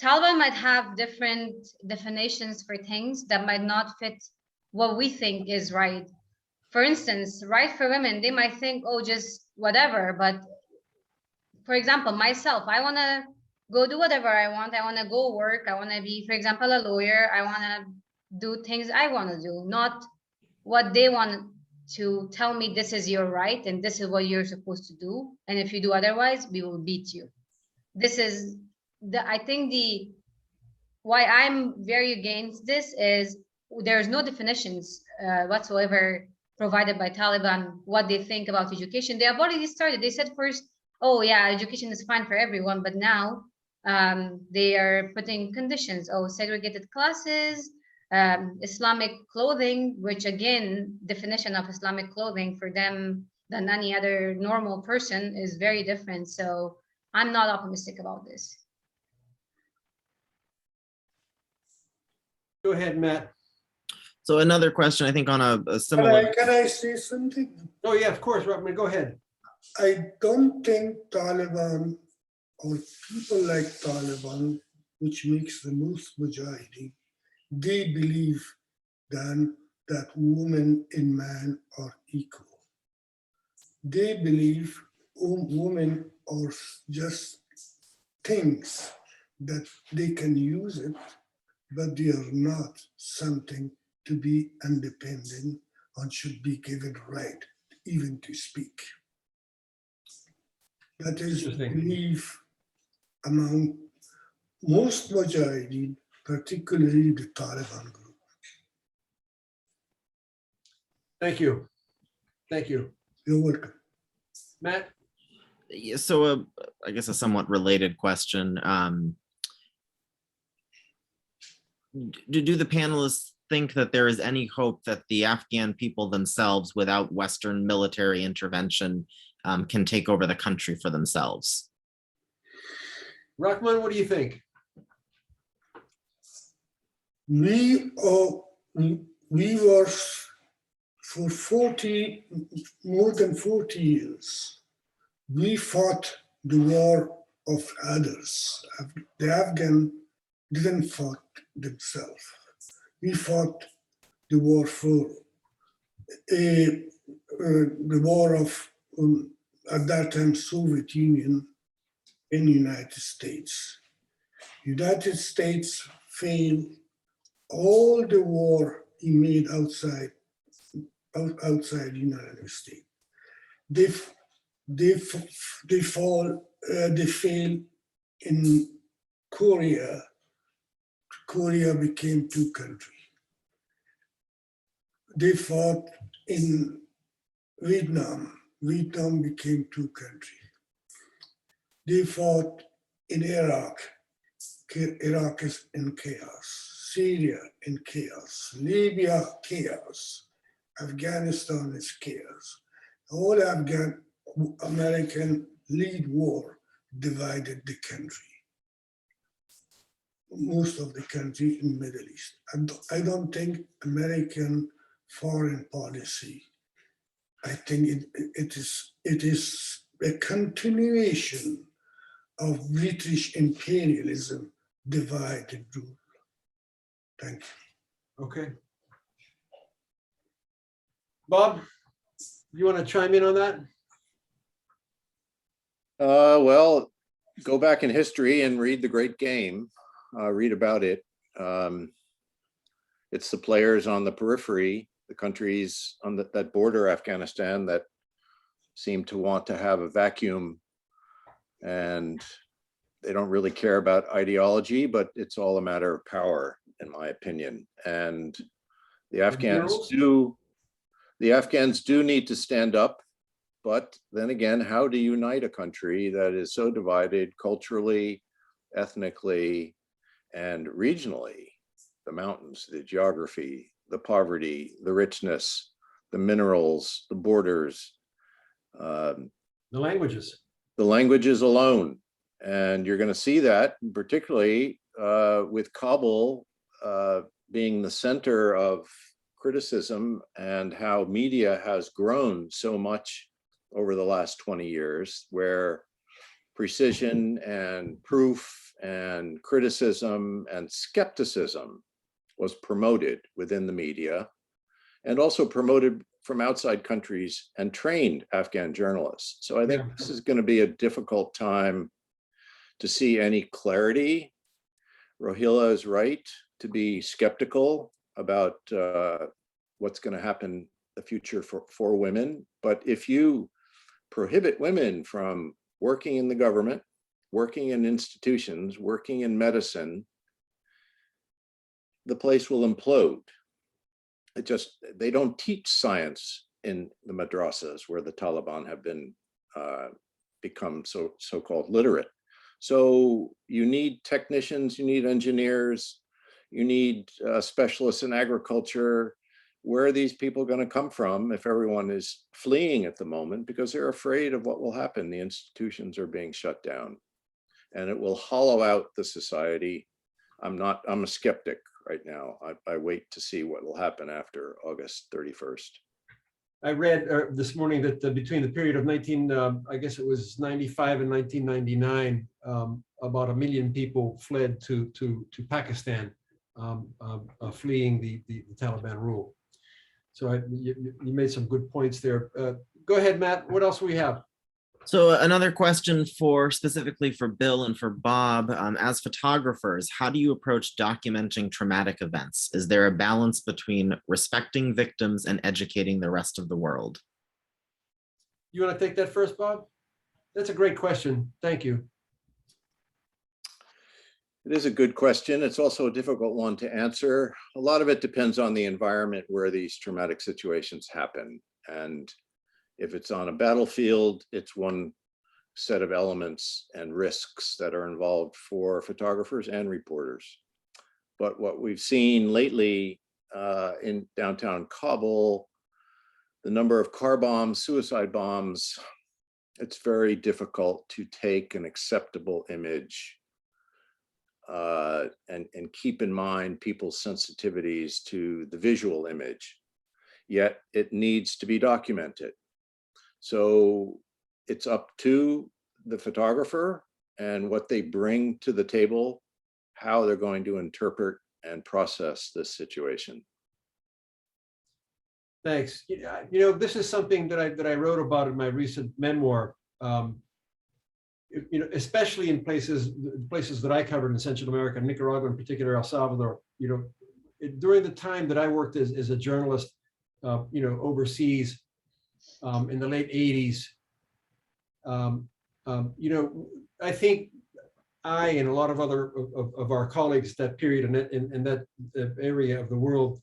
[SPEAKER 5] Taliban might have different definitions for things that might not fit what we think is right. For instance, right for women, they might think, oh, just whatever. But for example, myself, I want to go do whatever I want. I want to go work. I want to be, for example, a lawyer. I want to do things I want to do, not what they want to tell me. This is your right and this is what you're supposed to do. And if you do otherwise, we will beat you. This is I think why I'm very against this is there's no definitions whatsoever provided by Taliban, what they think about education. They have already started. They said first, oh yeah, education is fine for everyone, but now they are putting conditions. Oh, segregated classes, Islamic clothing, which again, definition of Islamic clothing for them than any other normal person is very different. So I'm not optimistic about this.
[SPEAKER 2] Go ahead, Matt.
[SPEAKER 1] So another question, I think on a similar.
[SPEAKER 4] Can I say something?
[SPEAKER 2] Oh yeah, of course, Rahman, go ahead.
[SPEAKER 4] I don't think Taliban or people like Taliban, which makes the most majority, they believe then that women and man are equal. They believe women are just things that they can use it, but they are not something to be independent and should be given right even to speak. That is belief among most majority, particularly the Taliban group.
[SPEAKER 2] Thank you. Thank you.
[SPEAKER 4] You're welcome.
[SPEAKER 2] Matt?
[SPEAKER 1] Yeah, so I guess a somewhat related question. Do the panelists think that there is any hope that the Afghan people themselves, without Western military intervention, can take over the country for themselves?
[SPEAKER 2] Rahman, what do you think?
[SPEAKER 4] We were for more than 40 years, we fought the war of others. The Afghan didn't fight themselves. We fought the war for the war of at that time Soviet Union and United States. United States failed all the war he made outside United States. They failed in Korea. Korea became two countries. They fought in Vietnam became two countries. They fought in Iraq. Iraq is in chaos. Syria in chaos. Libya, chaos. Afghanistan is chaos. The whole American lead war divided the country. Most of the country in Middle East. I don't think American foreign policy, I think it is a continuation of British imperialism, divide and rule. Thank you.
[SPEAKER 2] Okay. Bob, you want to chime in on that?
[SPEAKER 3] Well, go back in history and read The Great Game, read about it. It's the players on the periphery, the countries on that border Afghanistan that seem to want to have a vacuum, and they don't really care about ideology, but it's all a matter of power, in my opinion. And the Afghans do need to stand up. But then again, how do you unite a country that is so divided culturally, ethnically, and regionally? The mountains, the geography, the poverty, the richness, the minerals, the borders,
[SPEAKER 2] The languages.
[SPEAKER 3] the languages alone. And you're going to see that, particularly with Kabul being the center of criticism, and how media has grown so much over the last 20 years, where precision and proof and criticism and skepticism was promoted within the media, and also promoted from outside countries and trained Afghan journalists. So I think this is going to be a difficult time to see any clarity. Rohila is right to be skeptical about what's going to happen in the future for women. But if you prohibit women from working in the government, working in institutions, working in medicine, the place will implode. They don't teach science in the madrasas where the Taliban have been become so-called literate. So you need technicians, you need engineers, you need specialists in agriculture. Where are these people going to come from if everyone is fleeing at the moment because they're afraid of what will happen? The institutions are being shut down, and it will hollow out the society. I'm a skeptic right now. I wait to see what will happen after August 31st.
[SPEAKER 2] I read this morning that between the period of I guess it was 95 and 1999, about 1 million people fled to Pakistan, fleeing the Taliban rule. So you made some good points there. Go ahead, Matt. What else do we have?
[SPEAKER 1] So another question specifically for Bill and for Bob, as photographers, how do you approach documenting traumatic events? Is there a balance between respecting victims and educating the rest of the world?
[SPEAKER 2] You want to take that first, Bob? That's a great question. Thank you.
[SPEAKER 3] It is a good question. It's also a difficult one to answer. A lot of it depends on the environment where these traumatic situations happen. And if it's on a battlefield, it's one set of elements and risks that are involved for photographers and reporters. But what we've seen lately in downtown Kabul, the number of car bombs, suicide bombs, it's very difficult to take an acceptable image and keep in mind people's sensitivities to the visual image, yet it needs to be documented. So it's up to the photographer and what they bring to the table, how they're going to interpret and process this situation.
[SPEAKER 2] Thanks. You know, this is something that I wrote about in my recent memoir. You know, especially in places that I covered in Central America, Nicaragua in particular, El Salvador. You know, during the time that I worked as a journalist, you know, overseas in the late 80s, you know, I think I and a lot of other of our colleagues that period in that area of the world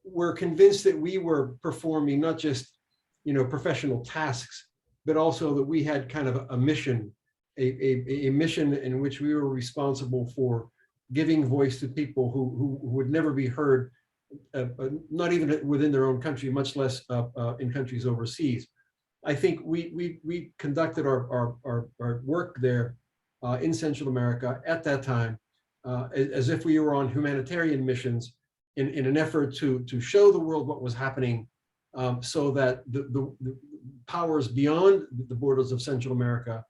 [SPEAKER 2] were convinced that we were performing not just, professional tasks, but also that we had kind of a mission, a mission in which we were responsible for giving voice to people who would never be heard, not even within their own country, much less in countries overseas. I think we conducted our work there in Central America at that time as if we were on humanitarian missions in an effort to show the world what was happening, so that the powers beyond the borders of Central America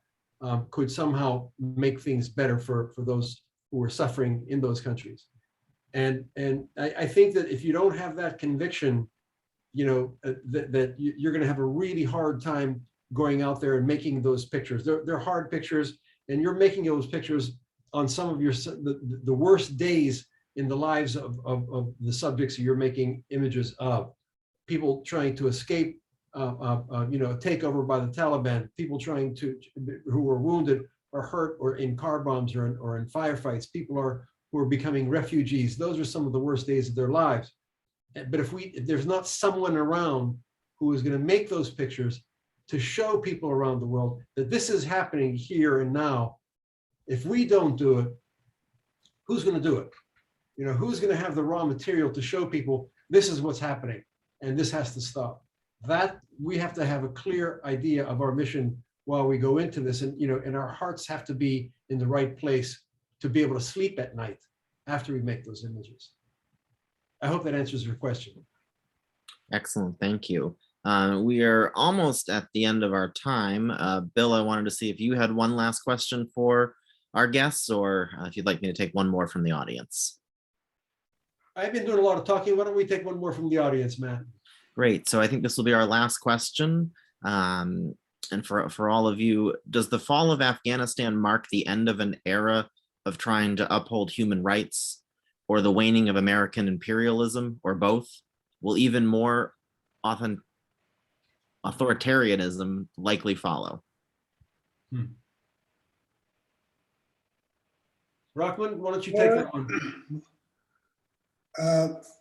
[SPEAKER 2] could somehow make things better for those who were suffering in those countries. And I think that if you don't have that conviction, that you're going to have a really hard time going out there and making those pictures. They're hard pictures, and you're making those pictures on some of the worst days in the lives of the subjects you're making images of. People trying to escape takeover by the Taliban, people who were wounded or hurt or in car bombs or in firefights, people who are becoming refugees. Those are some of the worst days of their lives. But if there's not someone around who is going to make those pictures to show people around the world that this is happening here and now, if we don't do it, who's going to do it? Who's going to have the raw material to show people this is what's happening and this has to stop? That we have to have a clear idea of our mission while we go into this, and our hearts have to be in the right place to be able to sleep at night after we make those images. I hope that answers your question.
[SPEAKER 1] Excellent, thank you. We are almost at the end of our time. Bill, I wanted to see if you had one last question for our guests, or if you'd like me to take one more from the audience.
[SPEAKER 2] I've been doing a lot of talking. Why don't we take one more from the audience, Matt?
[SPEAKER 1] Great, so I think this will be our last question. And for all of you, does the fall of Afghanistan mark the end of an era of trying to uphold human rights, or the waning of American imperialism, or both? Will even more authoritarianism likely follow?
[SPEAKER 2] Rahman, why don't you take that one?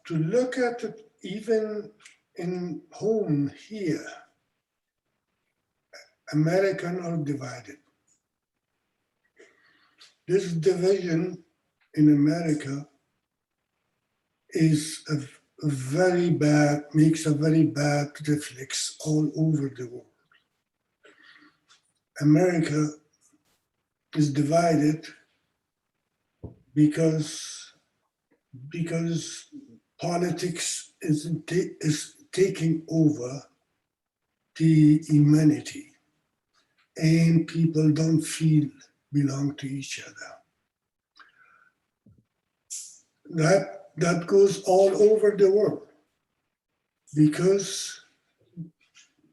[SPEAKER 4] To look at it even in home here, Americans are divided. This division in America is makes a very bad reflex all over the world. America is divided because politics is taking over the humanity, and people don't feel belong to each other. That goes all over the world because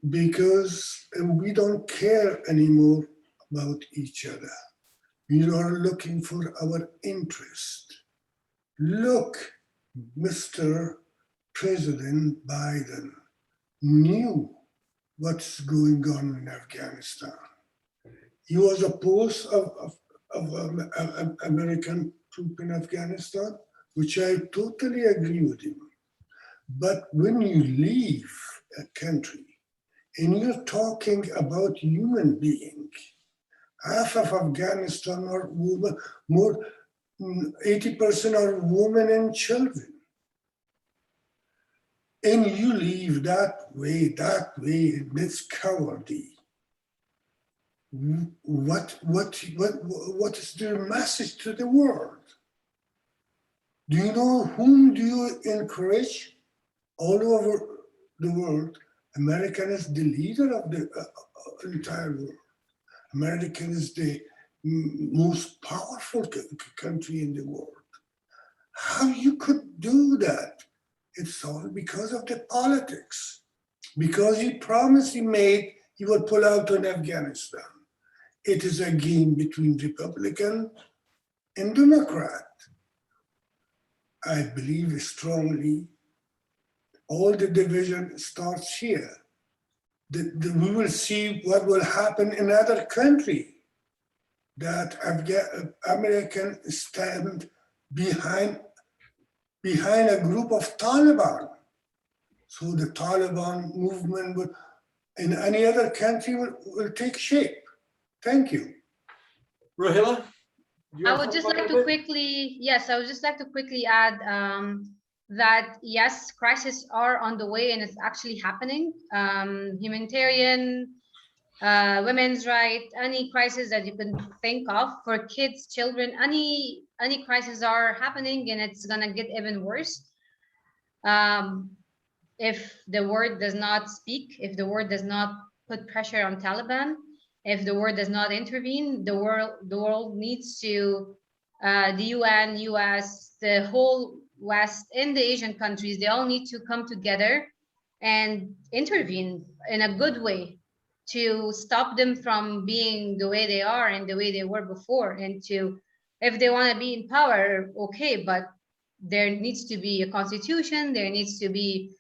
[SPEAKER 4] we don't care anymore about each other. We are looking for our interest. Look, Mr. President Biden knew what's going on in Afghanistan. He was opposed of American troops in Afghanistan, which I totally agree with him. But when you leave a country and you're talking about human beings, half of Afghanistan are women, 80% are women and children. And you leave that way, and it's cowardly. What is their message to the world? Do you know whom do you encourage? All over the world, America is the leader of the entire world. America is the most powerful country in the world. How you could do that? It's all because of the politics. Because he promised he made, he would pull out on Afghanistan. It is a game between Republican and Democrat. I believe strongly all the division starts here. We will see what will happen in other countries, that Americans stand behind a group of Taliban. So the Taliban movement in any other country will take shape. Thank you.
[SPEAKER 2] Rohilla? you
[SPEAKER 5] I
[SPEAKER 2] have
[SPEAKER 5] would
[SPEAKER 2] some
[SPEAKER 5] just like
[SPEAKER 2] comment
[SPEAKER 5] to
[SPEAKER 2] on it?
[SPEAKER 5] quickly, yes, I would just like to quickly add that yes, crises are on the way and it's actually happening. Humanitarian, women's right, any crisis that you can think of for kids, children, any crises are happening and it's gonna get even worse. If the world does not speak, if the world does not put pressure on Taliban, if the world does not intervene, the world needs to, the UN, US, the whole West, and the Asian countries, they all need to come together and intervene in a good way to stop them from being the way they are and the way they were before. And to, if they want to be in power, okay, but there needs to be a constitution, there needs to be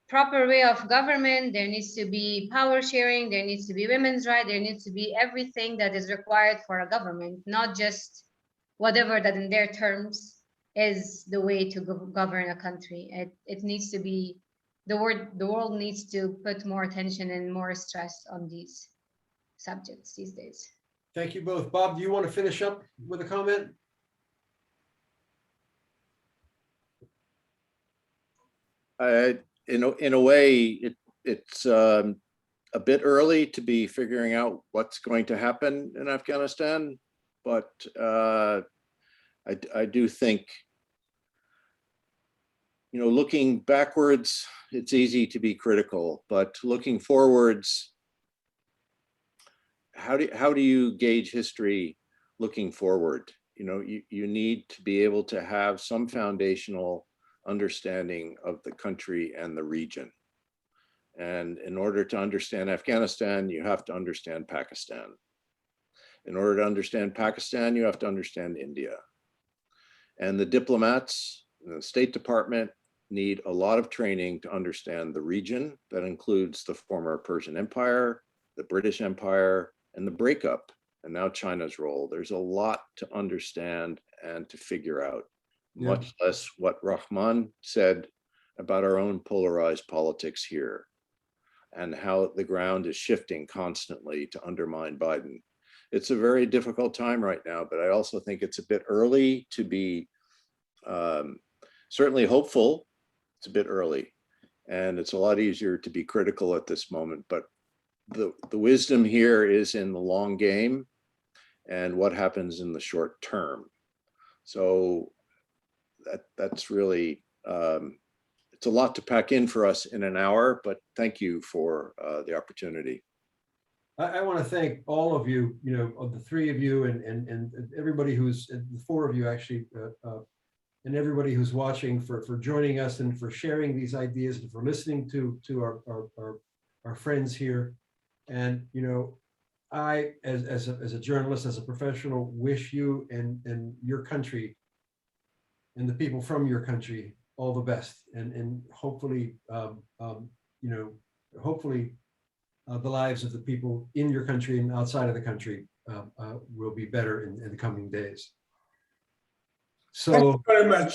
[SPEAKER 5] proper way of government, there needs to be power sharing, there needs to be women's right, there needs to be everything that is required for a government, not just whatever that in their terms is the way to govern a country. It needs to be, the world needs to put more attention and more stress on these subjects these days.
[SPEAKER 2] Thank you both. Bob, do you want to finish up with a comment?
[SPEAKER 3] In a way, it's a bit early to be figuring out what's going to happen in Afghanistan, but I do think, looking backwards, it's easy to be critical, but looking forwards, how do you gauge history looking forward? You need to be able to have some foundational understanding of the country and the region. And in order to understand Afghanistan, you have to understand Pakistan. In order to understand Pakistan, you have to understand India. And the diplomats in the State Department need a lot of training to understand the region. That includes the former Persian Empire, the British Empire, and the breakup, and now China's role. There's a lot to understand and to figure out. Much less what Rahman said about our own polarized politics here and how the ground is shifting constantly to undermine Biden. It's a very difficult time right now, but I also think it's a bit early to be certainly hopeful. It's a bit early, and it's a lot easier to be critical at this moment, but the wisdom here is in the long game and what happens in the short term. So that's really, it's a lot to pack in for us in an hour, but thank you for the opportunity.
[SPEAKER 2] I want to thank all of you, of the three of you and everybody who's, the four of you actually, and everybody who's watching for joining us and for sharing these ideas and for listening to our friends here. And, I, as a journalist, as a professional, wish you and your country and the people from your country all the best, and hopefully, hopefully the lives of the people in your country and outside of the country will be better in the coming days. So
[SPEAKER 4] Thank you very much.